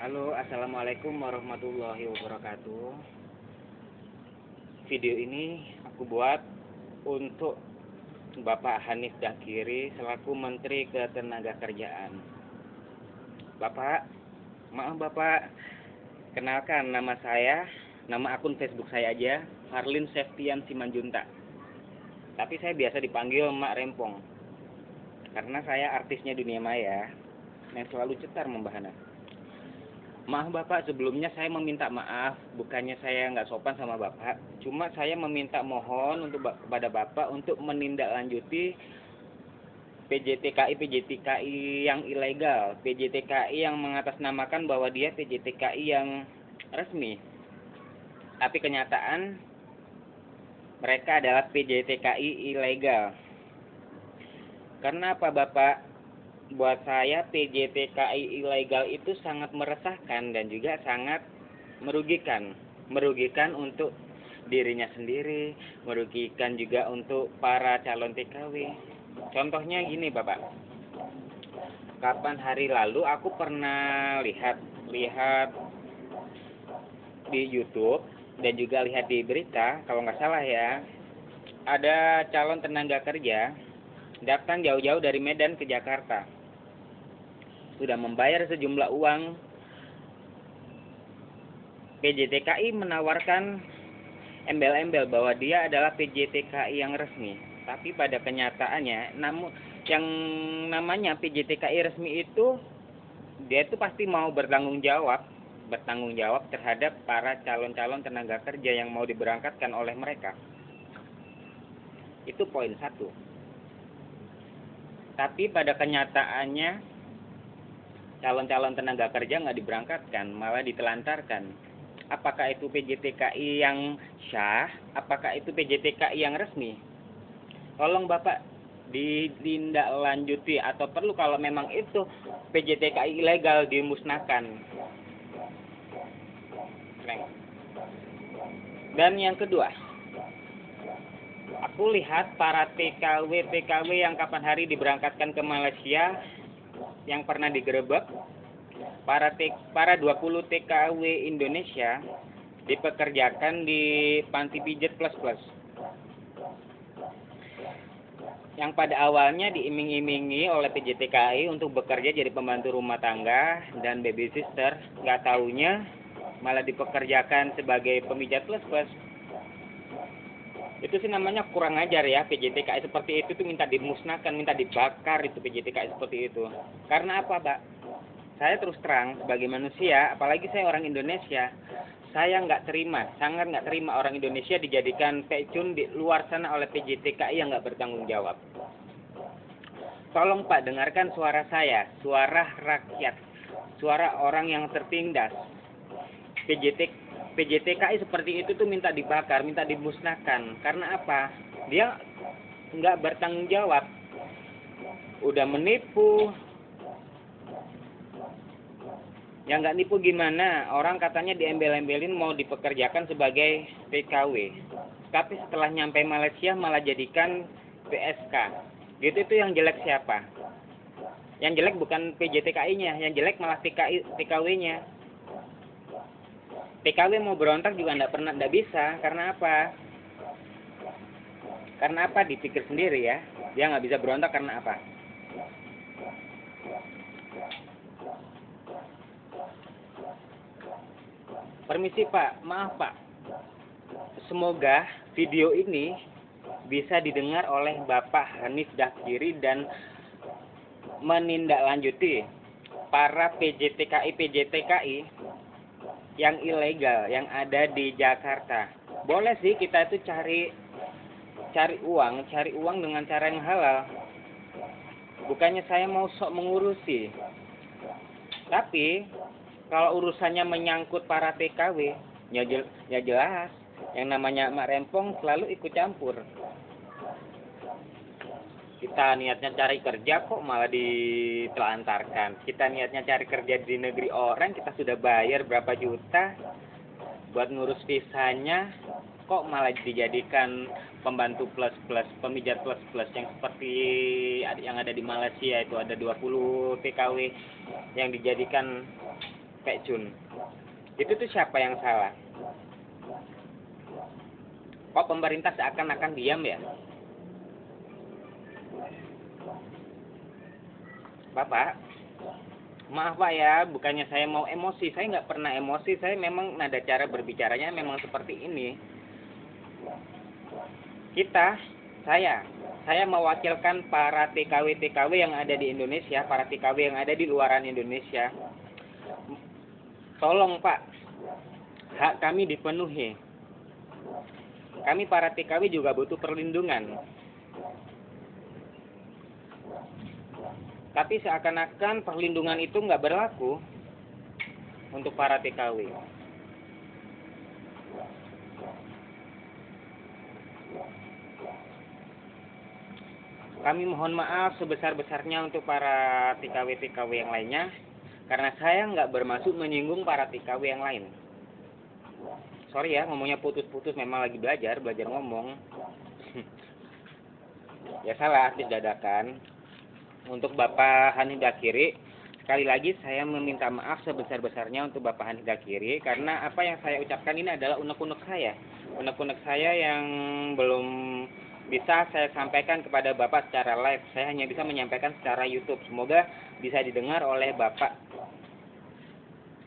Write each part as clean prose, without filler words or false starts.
Halo, assalamualaikum warahmatullahi wabarakatuh. Video ini aku buat untuk Bapak Hanif Dakiri selaku Menteri Ketenagakerjaan. Bapak, maaf Bapak, kenalkan nama saya, nama akun Facebook saya aja, Harlin Septian Simanjuntak. Tapi saya biasa dipanggil Mak Rempong, karena saya artisnya dunia maya yang selalu cetar membahana. Maaf Bapak, sebelumnya saya meminta maaf, bukannya saya nggak sopan sama Bapak, cuma saya meminta mohon kepada Bapak untuk menindaklanjuti PJTKI yang ilegal, PJTKI yang mengatasnamakan bahwa dia PJTKI yang resmi, tapi kenyataan mereka adalah PJTKI ilegal. Karena apa Bapak? Buat saya PJTKI ilegal itu sangat meresahkan dan juga sangat merugikan. Merugikan untuk dirinya sendiri, merugikan juga untuk para calon TKW. Contohnya gini Bapak. Kapan hari lalu aku pernah lihat di YouTube dan juga lihat di berita, kalau nggak salah ya, ada calon tenaga kerja datang jauh-jauh dari Medan ke Jakarta. Sudah membayar sejumlah uang. PJTKI menawarkan embel-embel bahwa dia adalah PJTKI yang resmi. Tapi pada kenyataannya, namun yang namanya PJTKI resmi itu, dia itu pasti mau bertanggung jawab terhadap para calon-calon tenaga kerja yang mau diberangkatkan oleh mereka. Itu poin satu. Tapi pada kenyataannya calon-calon tenaga kerja nggak diberangkatkan, malah ditelantarkan. Apakah itu PJTKI yang syah? Apakah itu PJTKI yang resmi? Tolong Bapak ditindaklanjuti, atau perlu kalau memang itu PJTKI ilegal dimusnahkan. Dan yang kedua, aku lihat para TKW yang kapan hari diberangkatkan ke Malaysia yang pernah digerebek, para 20 TKW Indonesia dipekerjakan di panti pijat plus. Yang pada awalnya diiming-imingi oleh PJTKI untuk bekerja jadi pembantu rumah tangga dan babysitter, nggak taunya malah dipekerjakan sebagai pemijat plus. Itu sih namanya kurang ajar ya. PJTKI seperti itu tuh minta dimusnahkan, minta dibakar itu PJTKI seperti itu. Karena apa, Pak? Saya terus terang sebagai manusia, apalagi saya orang Indonesia, saya sangat nggak terima orang Indonesia dijadikan pecun di luar sana oleh PJTKI yang nggak bertanggung jawab. Tolong Pak, dengarkan suara saya, suara rakyat, suara orang yang tertindas. PJTKI seperti itu tuh minta dibakar, minta dimusnahkan. Karena apa? Dia nggak bertanggung jawab. Udah menipu. Yang nggak nipu gimana? Orang katanya diembel-embelin mau dipekerjakan sebagai PKW. Tapi setelah nyampe Malaysia malah jadikan PSK. Gitu itu yang jelek siapa? Yang jelek bukan PJTKI-nya, yang jelek malah PKW-nya. PKW mau berontak juga nggak bisa. Karena apa? Karena apa? Dipikir sendiri ya. Dia nggak bisa berontak karena apa? Permisi Pak, maaf Pak. Semoga video ini bisa didengar oleh Bapak Hanif Dakiri dan menindaklanjuti para PJTKI yang ilegal yang ada di Jakarta. Boleh sih kita itu cari uang dengan cara yang halal. Bukannya saya mau sok mengurusi. Tapi kalau urusannya menyangkut para TKW, ya jelas yang namanya Mak Rempong selalu ikut campur. Kita niatnya cari kerja kok malah ditelantarkan. Kita niatnya cari kerja di negeri orang, kita sudah bayar berapa juta buat ngurus visanya, kok malah dijadikan pembantu plus, pemijat plus yang seperti yang ada di Malaysia. Itu ada 20 TKW yang dijadikan Pak Jun. Itu tuh siapa yang salah? Kok pemerintah seakan-akan diam ya? Bapak, maaf Pak ya, bukannya saya mau emosi. Saya nggak pernah emosi, saya memang nada cara berbicaranya memang seperti ini. Saya mewakilkan para TKW-TKW yang ada di Indonesia, para TKW yang ada di luaran Indonesia. Tolong Pak, hak kami dipenuhi. Kami para TKW juga butuh perlindungan. Tapi seakan-akan perlindungan itu nggak berlaku untuk para TKW. Kami mohon maaf sebesar-besarnya untuk para TKW-TKW yang lainnya, karena saya nggak bermaksud menyinggung para TKW yang lain. Sorry ya, ngomongnya putus-putus, memang lagi belajar ngomong. Ya salah, artis dadakan. Untuk Bapak Hanif Dakiri, sekali lagi saya meminta maaf sebesar-besarnya untuk Bapak Hanif Dakiri, karena apa yang saya ucapkan ini adalah unek-unek saya. Unek-unek saya yang belum bisa saya sampaikan kepada Bapak secara live. Saya hanya bisa menyampaikan secara YouTube. Semoga bisa didengar oleh Bapak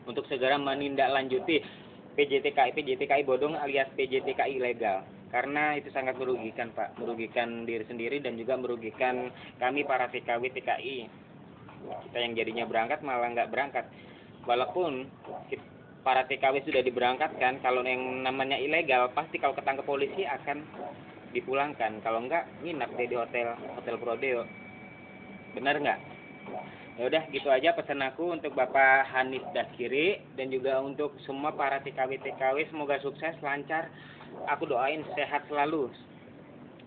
untuk segera menindaklanjuti PJTKI bodong alias PJTKI ilegal. Karena itu sangat merugikan Pak, merugikan diri sendiri dan juga merugikan kami para TKW TKI. Kita yang jadinya berangkat malah nggak berangkat. Walaupun para TKW sudah diberangkatkan, kalau yang namanya ilegal pasti kalau ketangkep polisi akan dipulangkan. Kalau enggak, nginap deh di hotel Prodeo. Benar nggak? Ya udah, gitu aja pesan aku untuk Bapak Hanif Dakiri dan juga untuk semua para TKW-TKW, semoga sukses, lancar. Aku doain sehat selalu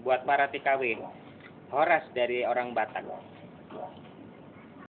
buat para TKW. Horas dari orang Batak.